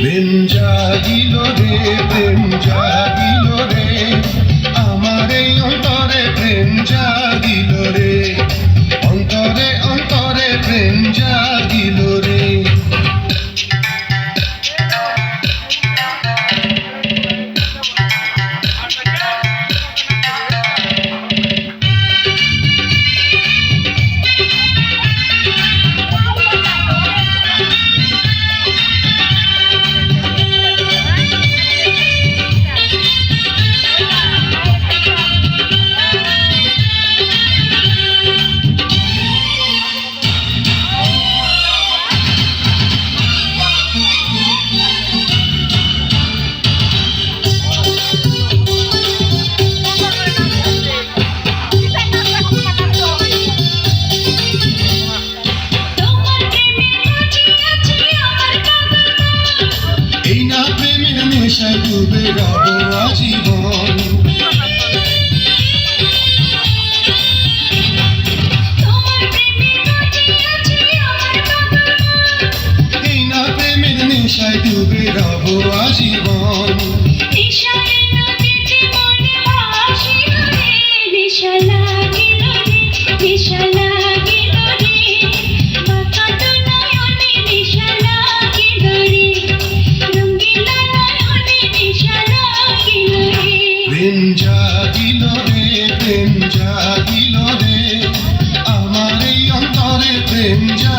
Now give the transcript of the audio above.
প্রেম জাগিল রে, প্রেম জাগিল রে, আমার এই অন্তরে প্রেম জাগিল রে, অন্তরে অন্তরে প্রেম জাগিল রে। এই না প্রেমের নেশায় ডুবে রব আজীবন, এই না প্রেমের নেশায় ডুবে রব আজীবন। প্রেম জাগিল রে, প্রেম জাগিল রে, আমার এই অন্তরে প্রেম জাগিল।